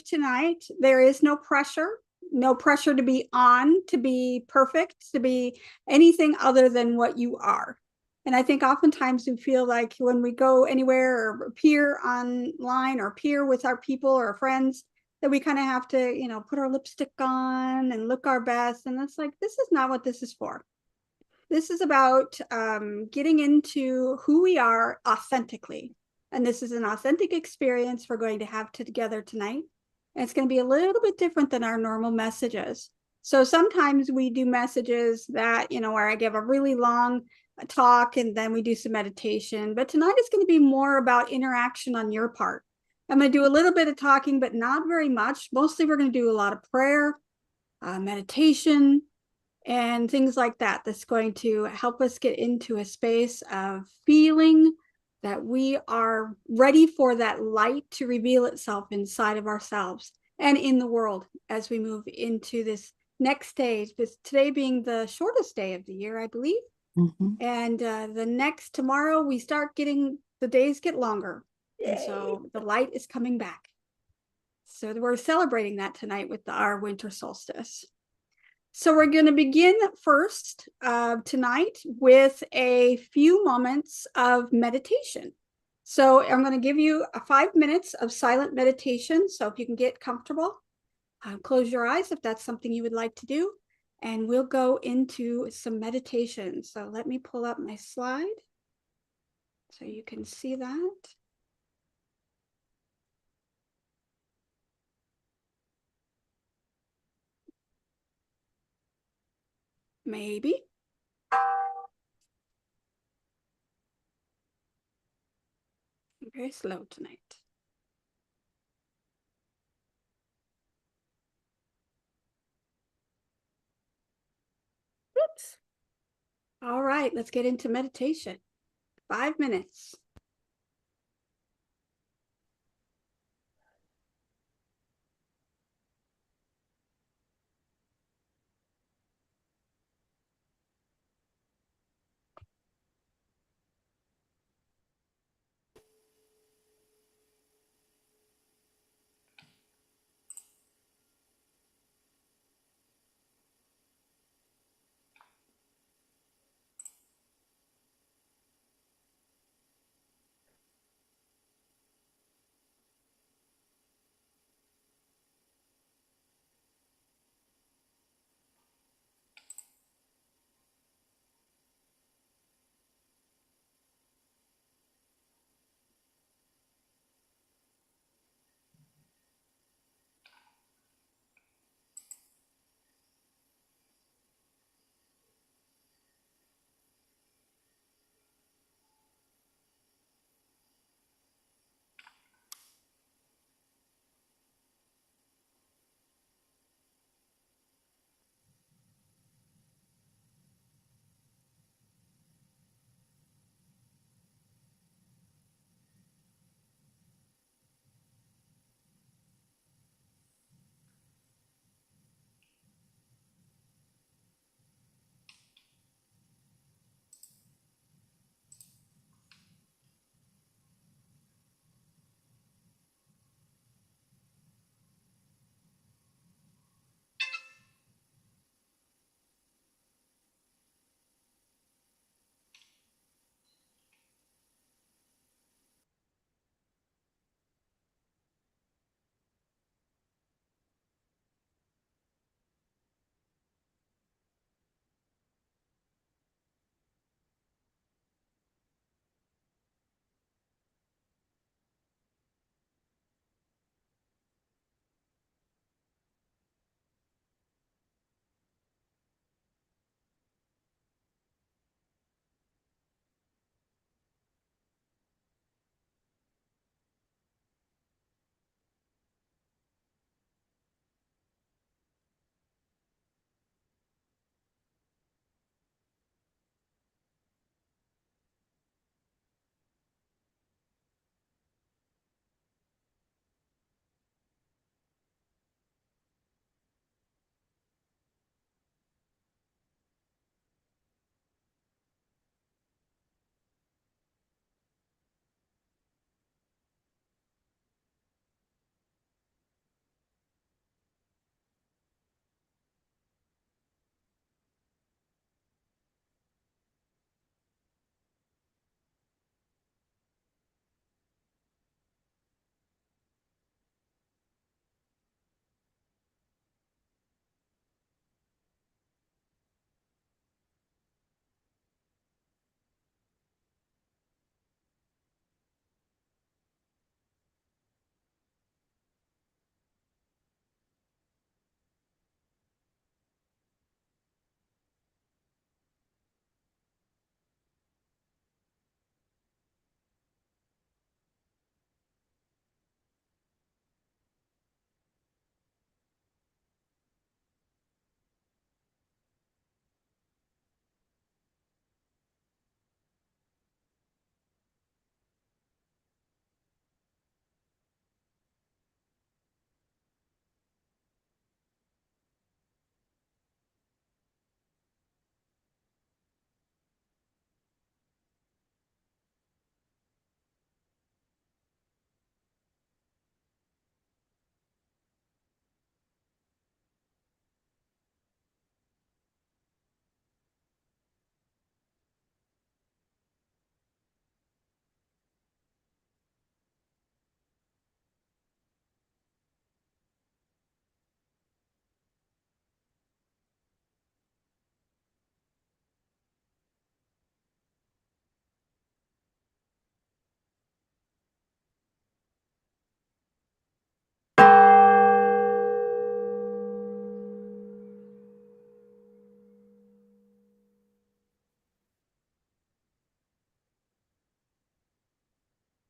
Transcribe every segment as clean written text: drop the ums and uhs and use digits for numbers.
life tonight. There is no pressure, no pressure to be on, to be perfect, to be anything other than what you are. And I think oftentimes we feel like when we go anywhere or appear online or appear with our people or our friends, that we kind of have to, put our lipstick on and look our best. And it's like, this is not what this is for. This is about getting into who we are authentically. And this is an authentic experience we're going to have together tonight. And it's going to be a little bit different than our normal messages. So sometimes we do messages that, where I give a really long talk and then we do some meditation. But tonight is going to be more about interaction on your part. I'm going to do a little bit of talking, but not very much. Mostly we're going to do a lot of prayer, meditation, and things like that. That's going to help us get into a space of feeling that we are ready for that light to reveal itself inside of ourselves and in the world as we move into this next stage. This today being the shortest day of the year, I believe. Mhm. And the next tomorrow, we start getting the days get longer. And so the light is coming back. So we're celebrating that tonight with our winter solstice. So we're going to begin first tonight with a few moments of meditation. So I'm going to give you 5 minutes of silent meditation. So if you can get comfortable, close your eyes if that's something you would like to do. And we'll go into some meditation. So let me pull up my slide so you can see that. Maybe. I'm very slow tonight. Oops. All right, let's get into meditation. 5 minutes.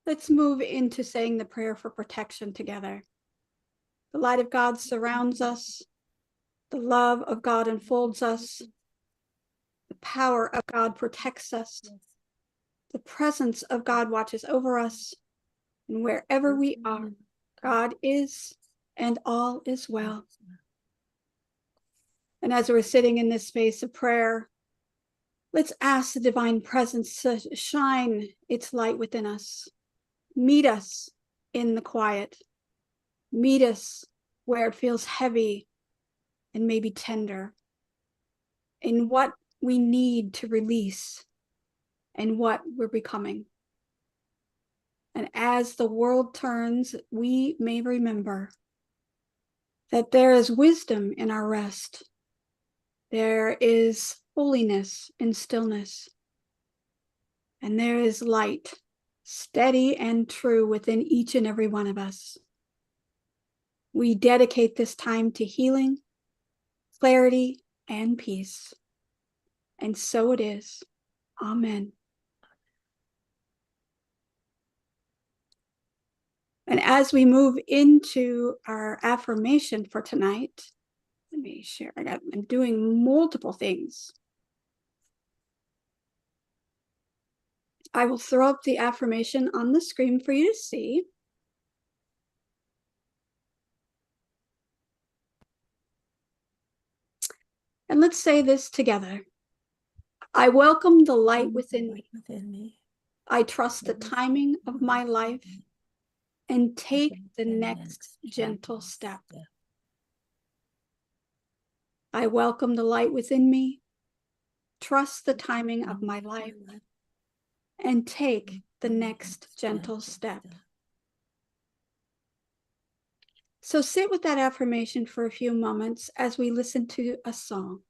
Let's move into saying the prayer for protection together. The light of God surrounds us. The love of God enfolds us. The power of God protects us. The presence of God watches over us. And wherever we are, God is, and all is well. And as we're sitting in this space of prayer, let's ask the divine presence to shine its light within us. Meet us in the quiet. Meet us where it feels heavy and maybe tender, in what we need to release and what we're becoming. And as the world turns, we may remember that there is wisdom in our rest. There is holiness in stillness. And there is light, steady and true within each and every one of us. We dedicate this time to healing, clarity, and peace. And so it is. Amen. And as we move into our affirmation for tonight, let me share. I'm doing multiple things. I will throw up the affirmation on the screen for you to see. And let's say this together. I welcome the light within me. I trust the timing of my life and take the next gentle step. I welcome the light within me, trust the timing of my life, and take the next gentle step. So sit with that affirmation for a few moments as we listen to a song.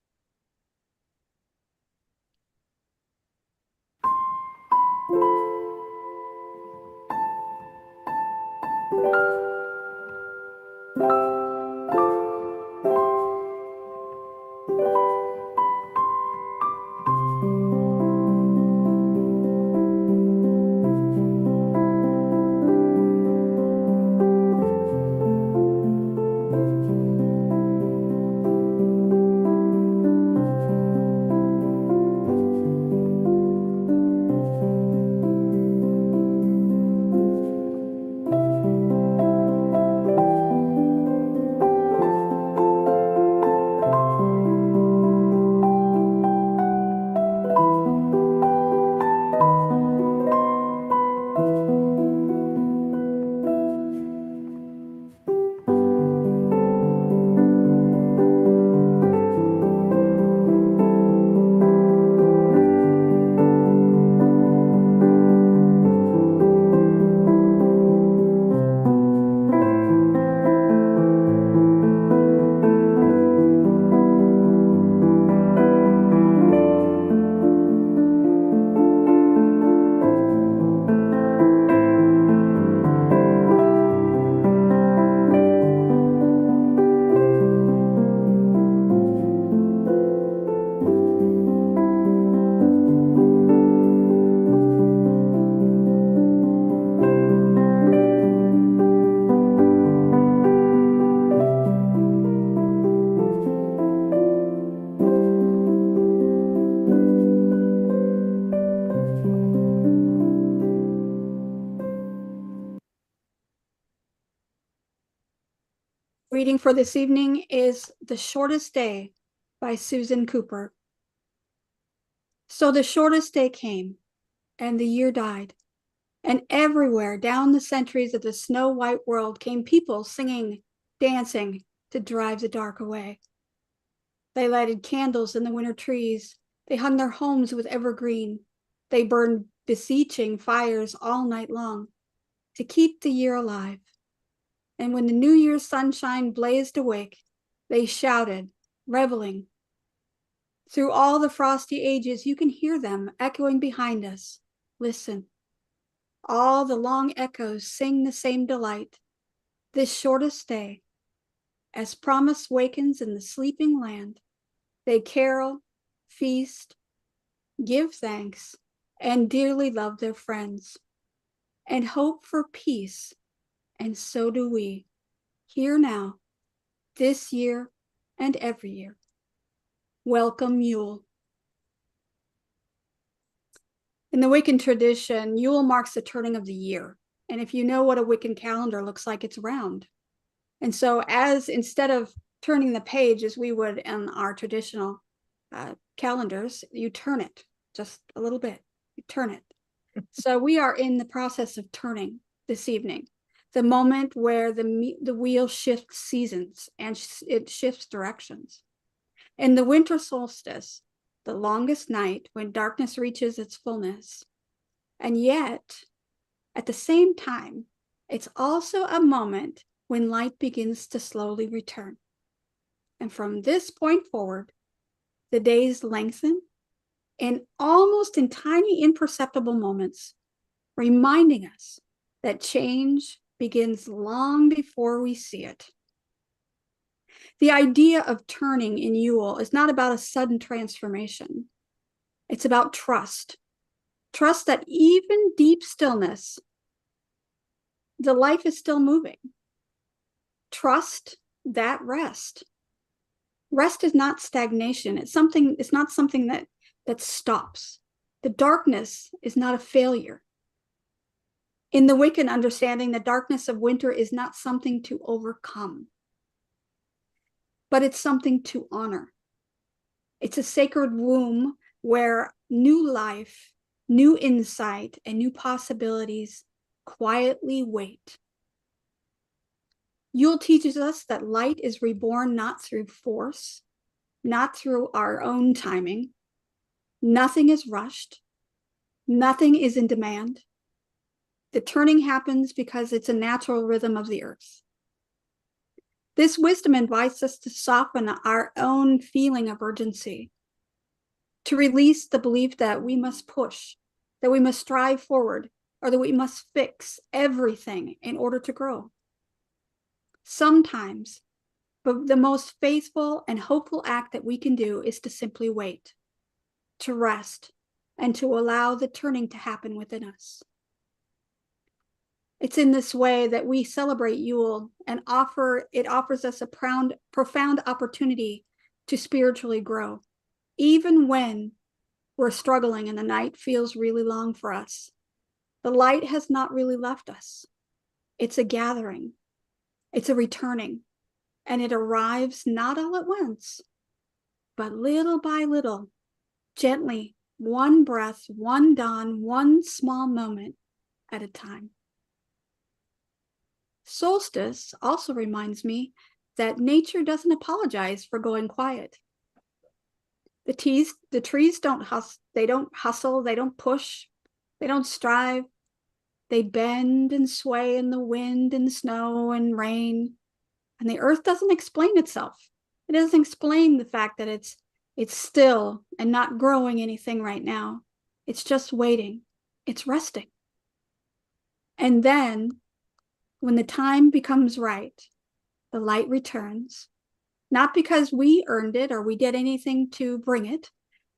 Reading for this evening is The Shortest Day by Susan Cooper. So the shortest day came, and the year died, and everywhere down the centuries of the snow-white world came people singing, dancing to drive the dark away. They lighted candles in the winter trees. They hung their homes with evergreen. They burned beseeching fires all night long to keep the year alive. And when the New Year's sunshine blazed awake, they shouted, reveling. Through all the frosty ages, you can hear them echoing behind us. Listen. All the long echoes sing the same delight. This shortest day, as promise wakens in the sleeping land, they carol, feast, give thanks, and dearly love their friends. and hope for peace. And so do we, here now, this year and every year. Welcome, Yule. In the Wiccan tradition, Yule marks the turning of the year. And if you know what a Wiccan calendar looks like, it's round. And so instead of turning the page as we would in our traditional calendars, you turn it just a little bit. You turn it. So we are in the process of turning this evening, the moment where the wheel shifts seasons and it shifts directions. In the winter solstice, the longest night when darkness reaches its fullness, and yet at the same time, it's also a moment when light begins to slowly return. And from this point forward, the days lengthen and almost in tiny imperceptible moments, reminding us that change begins long before we see it. The idea of turning in Yule is not about a sudden transformation. It's about trust. Trust that even deep stillness, the life is still moving. Trust that rest. Rest is not stagnation. It's not something that stops. The darkness is not a failure. In the Wiccan understanding, the darkness of winter is not something to overcome, but it's something to honor. It's a sacred womb where new life, new insight, and new possibilities quietly wait. Yule teaches us that light is reborn not through force, not through our own timing. Nothing is rushed. Nothing is in demand. The turning happens because it's a natural rhythm of the earth. This wisdom invites us to soften our own feeling of urgency, to release the belief that we must push, that we must strive forward, or that we must fix everything in order to grow. Sometimes, but the most faithful and hopeful act that we can do is to simply wait, to rest, and to allow the turning to happen within us. It's in this way that we celebrate Yule and it offers us a profound opportunity to spiritually grow, even when we're struggling and the night feels really long for us. The light has not really left us. It's a gathering. It's a returning, and it arrives not all at once, but little by little, gently, one breath, one dawn, one small moment at a time. Solstice also reminds me that nature doesn't apologize for going quiet. The trees don't hustle, they don't push, they don't strive. They bend and sway in the wind and snow and rain. And the earth doesn't explain itself. It doesn't explain the fact that it's still and not growing anything right now. It's just waiting. It's resting. And then when the time becomes right, the light returns, not because we earned it or we did anything to bring it,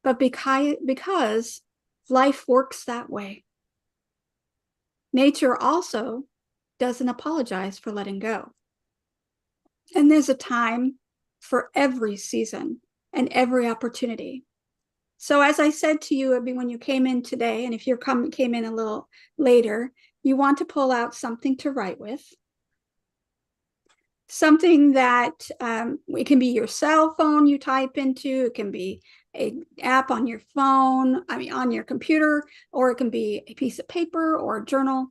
but because life works that way. Nature also doesn't apologize for letting go. And there's a time for every season and every opportunity. So as I said to you when you came in today, and if you came in a little later, you want to pull out something to write with. Something that it can be your cell phone you type into, it can be an app on your phone, on your computer, or it can be a piece of paper or a journal.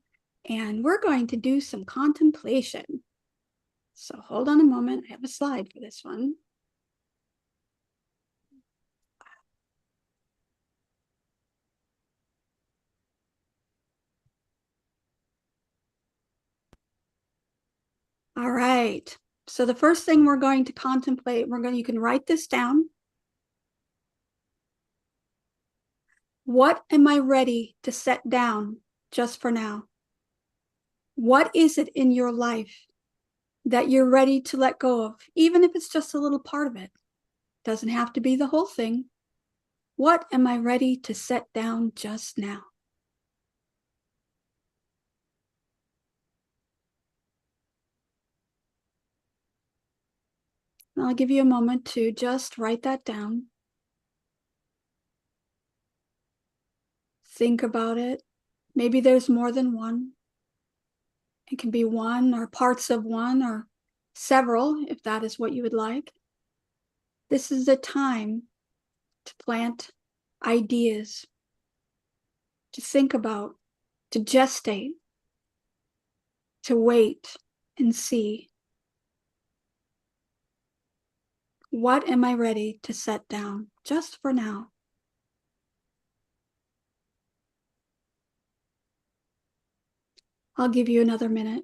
And we're going to do some contemplation. So hold on a moment. I have a slide for this one. All right. So the first thing we're going to contemplate, you can write this down. What am I ready to set down just for now? What is it in your life that you're ready to let go of, even if it's just a little part of it? Doesn't have to be the whole thing. What am I ready to set down just now? And I'll give you a moment to just write that down. Think about it. Maybe there's more than one. It can be one or parts of one or several, if that is what you would like. This is the time to plant ideas, to think about, to gestate, to wait and see. What am I ready to set down just for now? I'll give you another minute.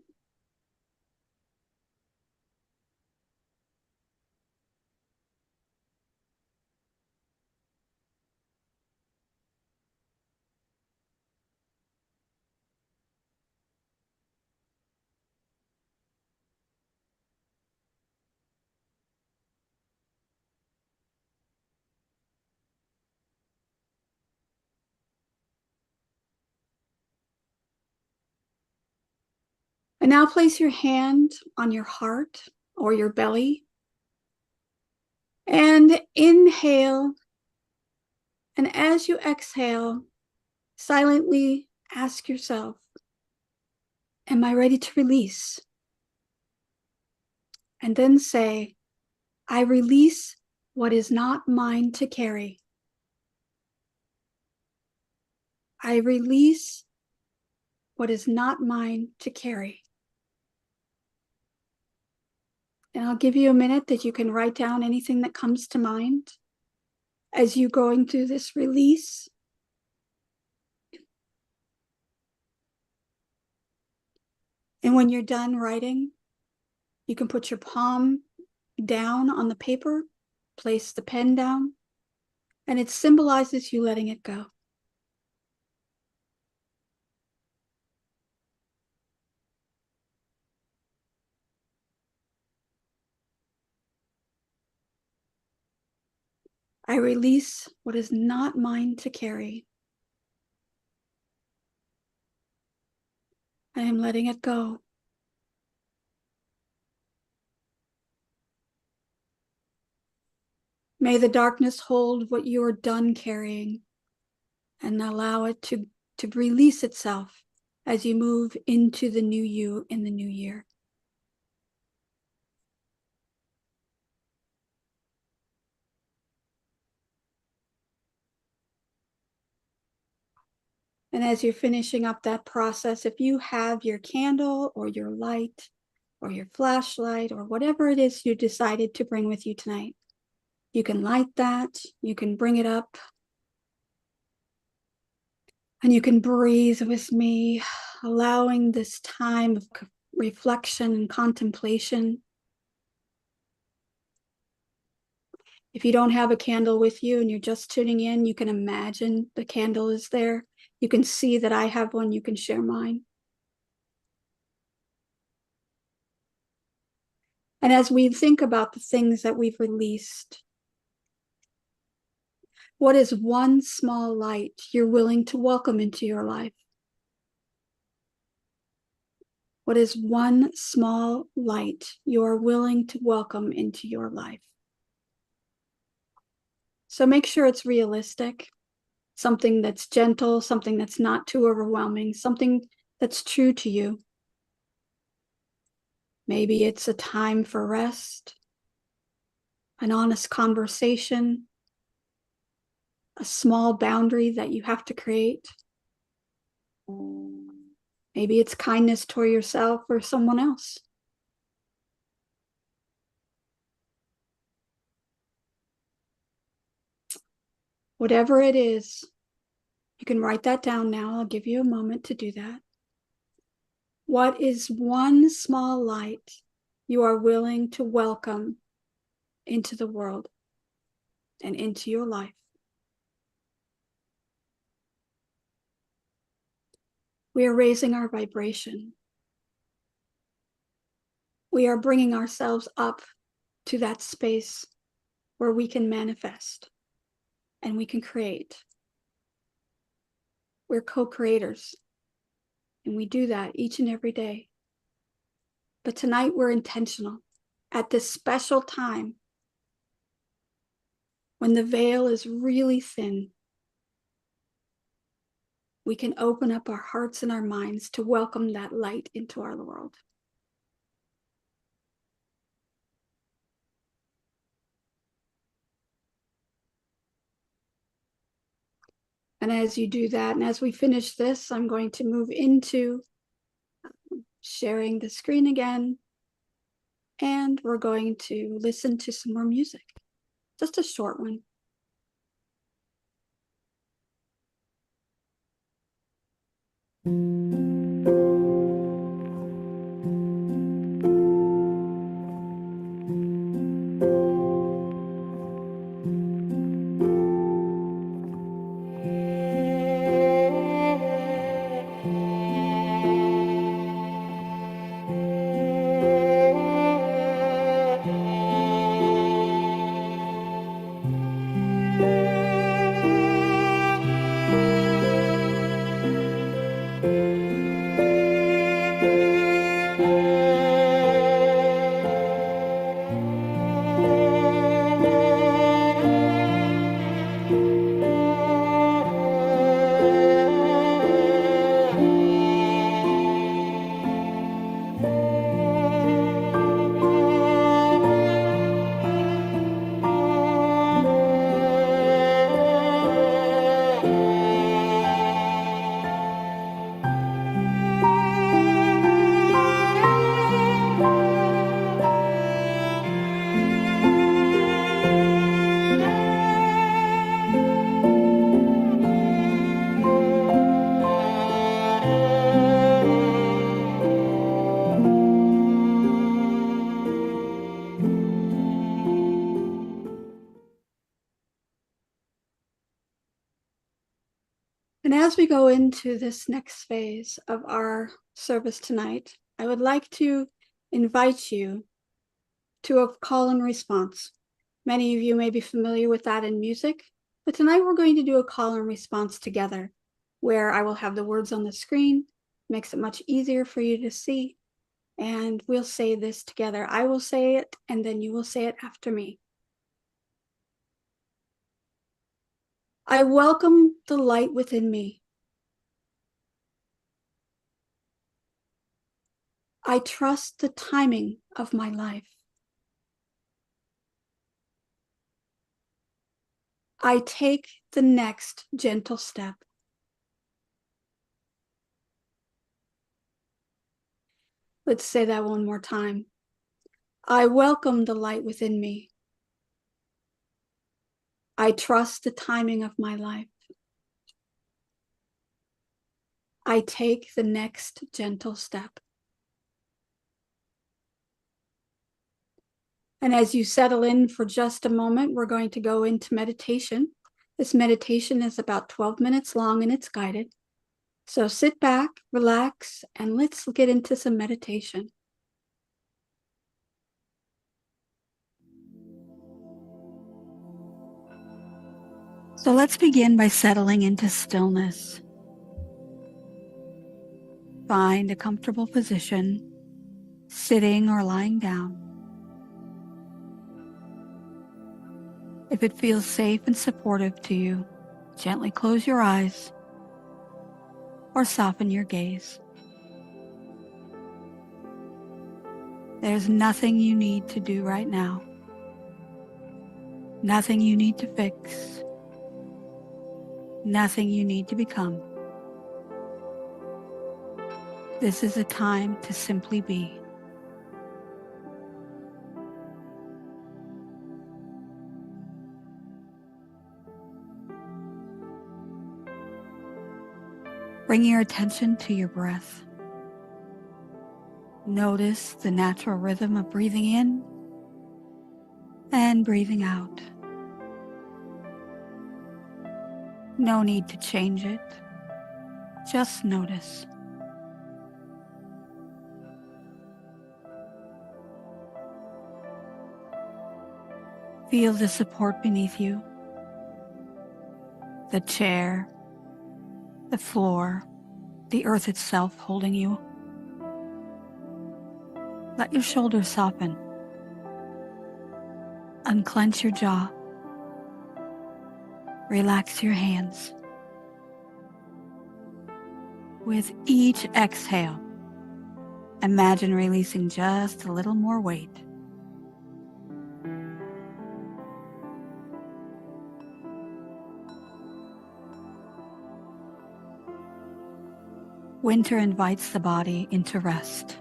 And now place your hand on your heart or your belly and inhale. And as you exhale, silently ask yourself, am I ready to release? And then say, I release what is not mine to carry. I release what is not mine to carry. And I'll give you a minute that you can write down anything that comes to mind as you're going through this release. And when you're done writing, you can put your palm down on the paper, place the pen down, and it symbolizes you letting it go. I release what is not mine to carry. I am letting it go. May the darkness hold what you are done carrying and allow it to release itself as you move into the new you in the new year. And as you're finishing up that process, if you have your candle or your light or your flashlight or whatever it is you decided to bring with you tonight, you can light that, you can bring it up, and you can breathe with me, allowing this time of reflection and contemplation. If you don't have a candle with you and you're just tuning in, you can imagine the candle is there. You can see that I have one, you can share mine. And as we think about the things that we've released, what is one small light you're willing to welcome into your life? What is one small light you are willing to welcome into your life? So make sure it's realistic, something that's gentle, something that's not too overwhelming, something that's true to you. Maybe it's a time for rest, an honest conversation, a small boundary that you have to create. Maybe it's kindness toward yourself or someone else. Whatever it is, you can write that down now. I'll give you a moment to do that. What is one small light you are willing to welcome into the world and into your life? We are raising our vibration. We are bringing ourselves up to that space where we can manifest and we can create. We're co-creators, and we do that each and every day. But tonight we're intentional. At this special time, when the veil is really thin, we can open up our hearts and our minds to welcome that light into our world. And as you do that, and as we finish this, I'm going to move into sharing the screen again. And we're going to listen to some more music, just a short one. And as we go into this next phase of our service tonight, I would like to invite you to a call and response. Many of you may be familiar with that in music, but tonight we're going to do a call and response together, where I will have the words on the screen, makes it much easier for you to see, and we'll say this together. I will say it, and then you will say it after me. I welcome the light within me. I trust the timing of my life. I take the next gentle step. Let's say that one more time. I welcome the light within me. I trust the timing of my life. I take the next gentle step. And as you settle in for just a moment, we're going to go into meditation. This meditation is about 12 minutes long and it's guided. So sit back, relax, and let's get into some meditation. So let's begin by settling into stillness. Find a comfortable position, sitting or lying down. If it feels safe and supportive to you, gently close your eyes or soften your gaze. There's nothing you need to do right now. Nothing you need to fix. Nothing you need to become. This is a time to simply be. Bring your attention to your breath. Notice the natural rhythm of breathing in and breathing out. No need to change it. Just notice. Feel the support beneath you, the chair, the floor, the earth itself holding you. Let your shoulders soften. Unclench your jaw. Relax your hands. With each exhale, imagine releasing just a little more weight. Winter invites the body into rest.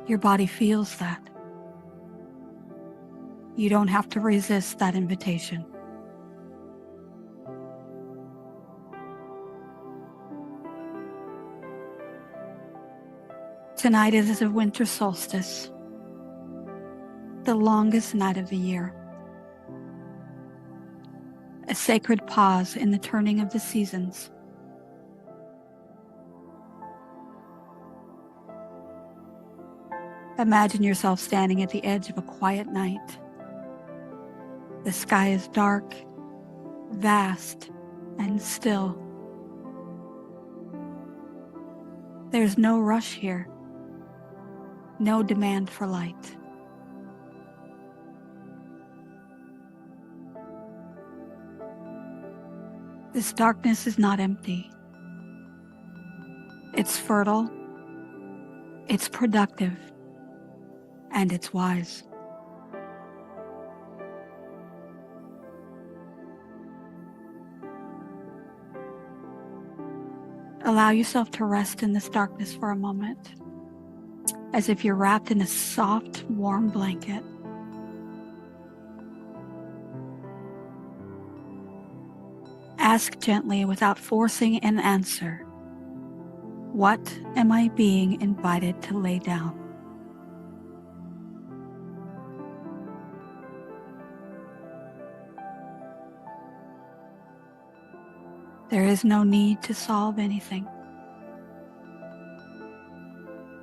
Your body feels that. You don't have to resist that invitation. Tonight is a winter solstice, the longest night of the year. A sacred pause in the turning of the seasons. Imagine yourself standing at the edge of a quiet night. The sky is dark, vast, and still. There's no rush here, no demand for light. This darkness is not empty. It's fertile, it's productive, and it's wise. Allow yourself to rest in this darkness for a moment, as if you're wrapped in a soft, warm blanket. Ask gently without forcing an answer, what am I being invited to lay down? There is no need to solve anything.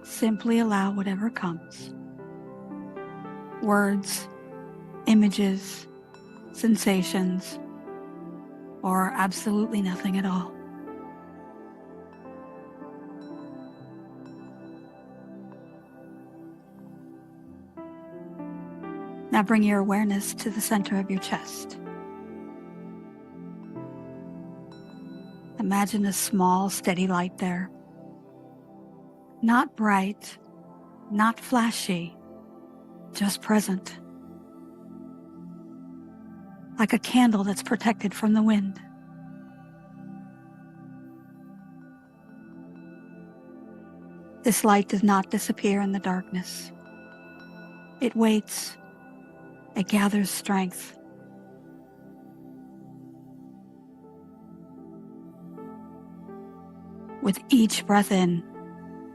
Simply allow whatever comes. Words, images, sensations, or absolutely nothing at all. Now bring your awareness to the center of your chest. Imagine a small, steady light there. Not bright, not flashy, just present. Like a candle that's protected from the wind. This light does not disappear in the darkness. It waits. It gathers strength. With each breath in,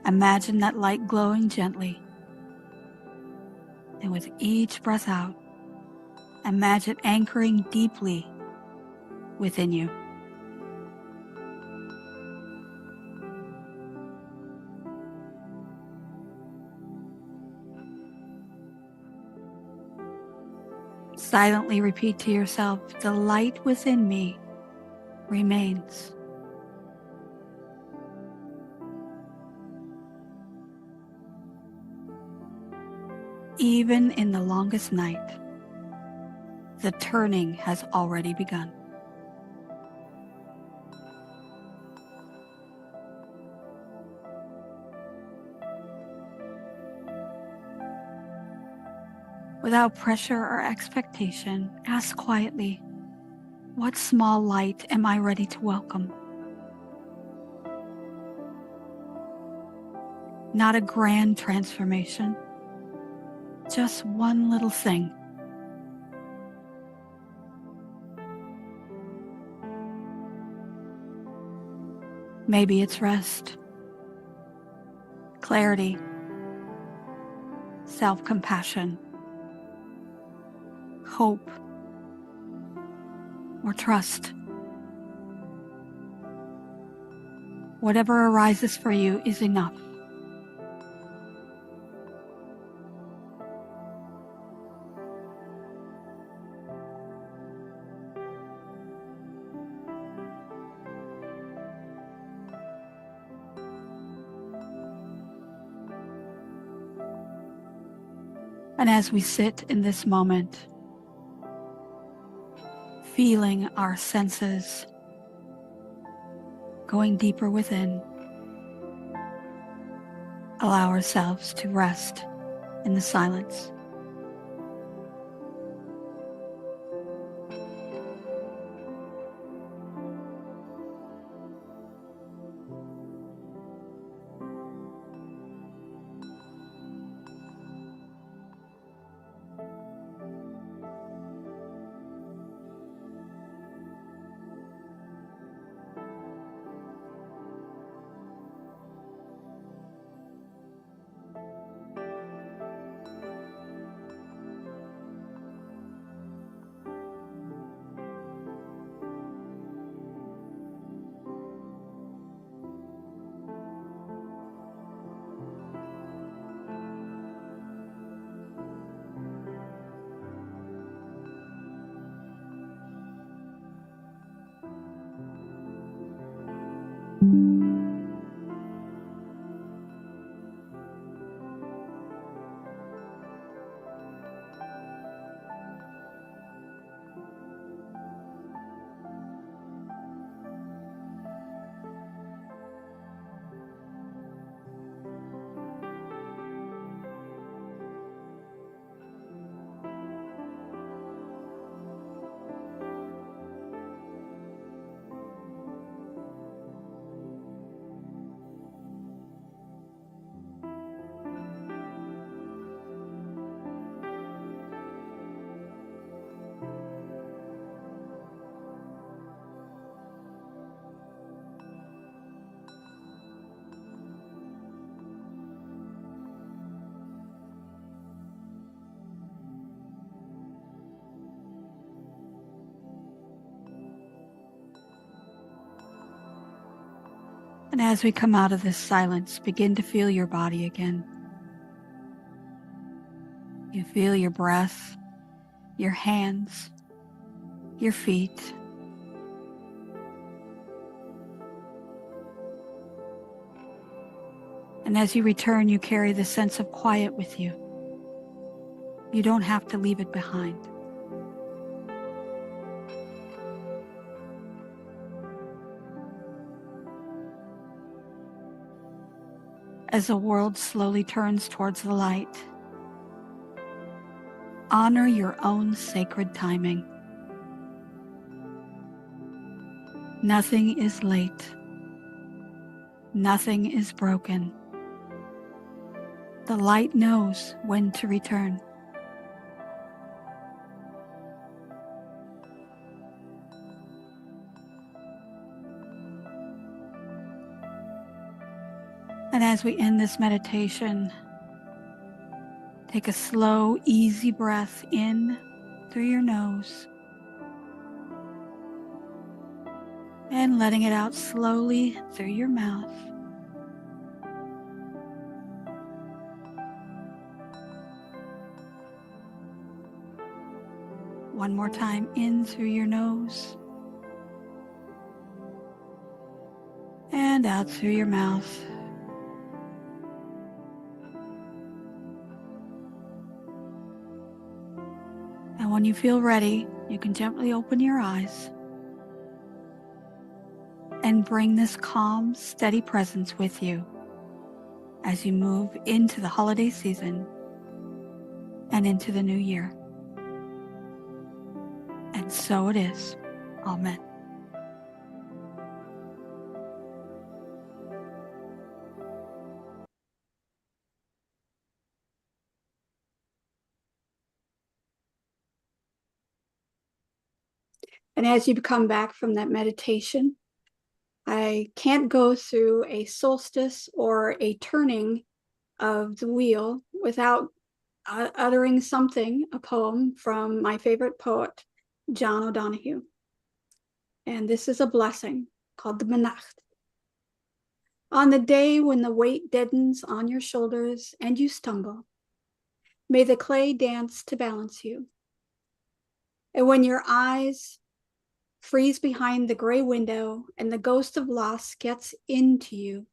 imagine that light glowing gently. And with each breath out, imagine anchoring deeply within you. Silently repeat to yourself, the light within me remains. Even in the longest night, the turning has already begun. Without pressure or expectation, ask quietly, what small light am I ready to welcome? Not a grand transformation, just one little thing. Maybe it's rest, clarity, self-compassion, hope, or trust. Whatever arises for you is enough. And as we sit in this moment, feeling our senses going deeper within. Allow ourselves to rest in the silence. And as we come out of this silence, begin to feel your body again. You feel your breath, your hands, your feet. And as you return, you carry the sense of quiet with you. You don't have to leave it behind. As the world slowly turns towards the light, honor your own sacred timing. Nothing is late. Nothing is broken. The light knows when to return. And as we end this meditation, take a slow, easy breath in through your nose and letting it out slowly through your mouth. One more time, in through your nose and out through your mouth. And when you feel ready, you can gently open your eyes and bring this calm, steady presence with you as you move into the holiday season and into the new year. And so it is. Amen. And as you come back from that meditation, I can't go through a solstice or a turning of the wheel without uttering something, a poem from my favorite poet, John O'Donohue. And this is a blessing called the Menacht. On the day when the weight deadens on your shoulders and you stumble, may the clay dance to balance you. And when your eyes freeze behind the gray window and the ghost of loss gets into you,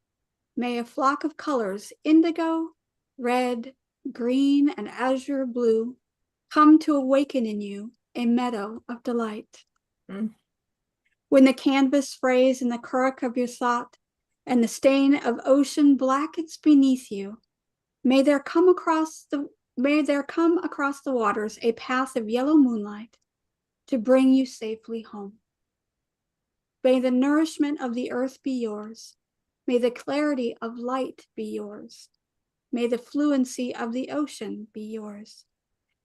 may a flock of colors, indigo, red, green, and azure blue, come to awaken in you a meadow of delight. Mm. When the canvas frays in the currach of your thought, and the stain of ocean blackens beneath you, may there come across the waters a path of yellow moonlight to bring you safely home. May the nourishment of the earth be yours. May the clarity of light be yours. May the fluency of the ocean be yours.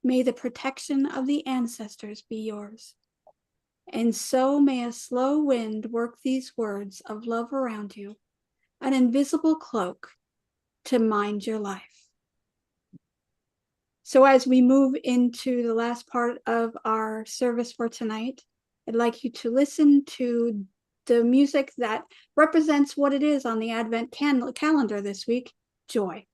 May the protection of the ancestors be yours. And so may a slow wind work these words of love around you, an invisible cloak to mind your life. So as we move into the last part of our service for tonight, I'd like you to listen to the music that represents what it is on the Advent calendar this week, joy.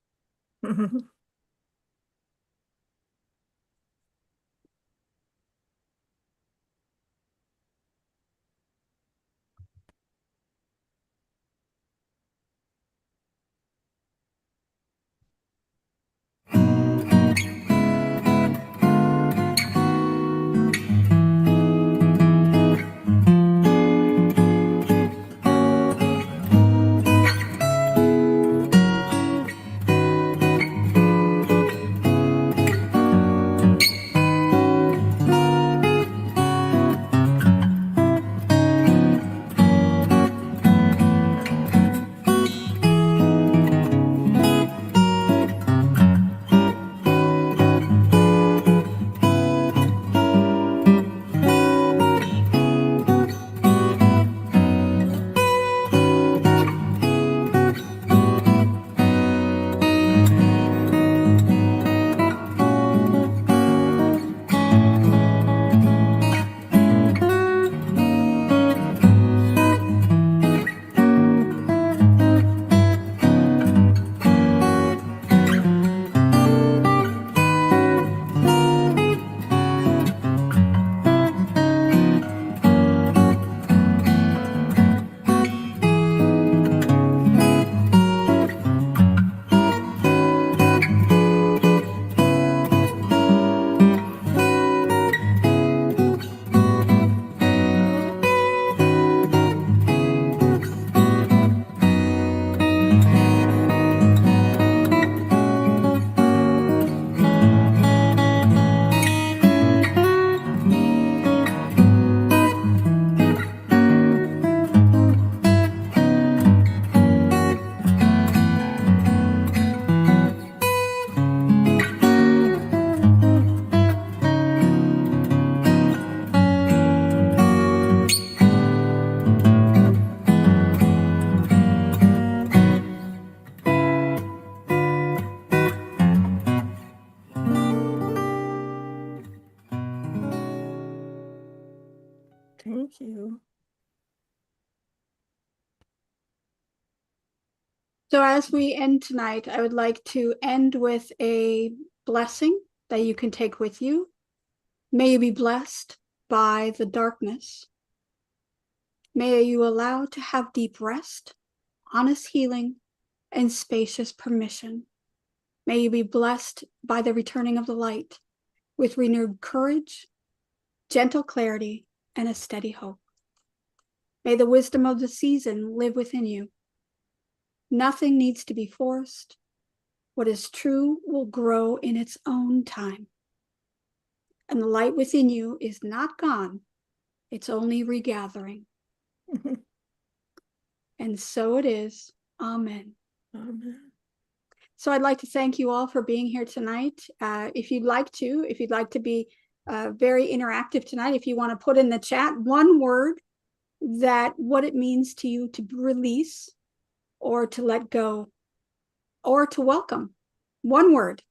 Thank you. So as we end tonight, I would like to end with a blessing that you can take with you. May you be blessed by the darkness. May you allow to have deep rest, honest healing, and spacious permission. May you be blessed by the returning of the light with renewed courage, gentle clarity, and a steady hope. May the wisdom of the season live within you. Nothing needs to be forced. What is true will grow in its own time. And the light within you is not gone. It's only regathering. And so it is. Amen. Amen. So I'd like to thank you all for being here tonight. If you'd like to be very interactive tonight, if you want to put in the chat one word what it means to you to release or to let go or to welcome, one word,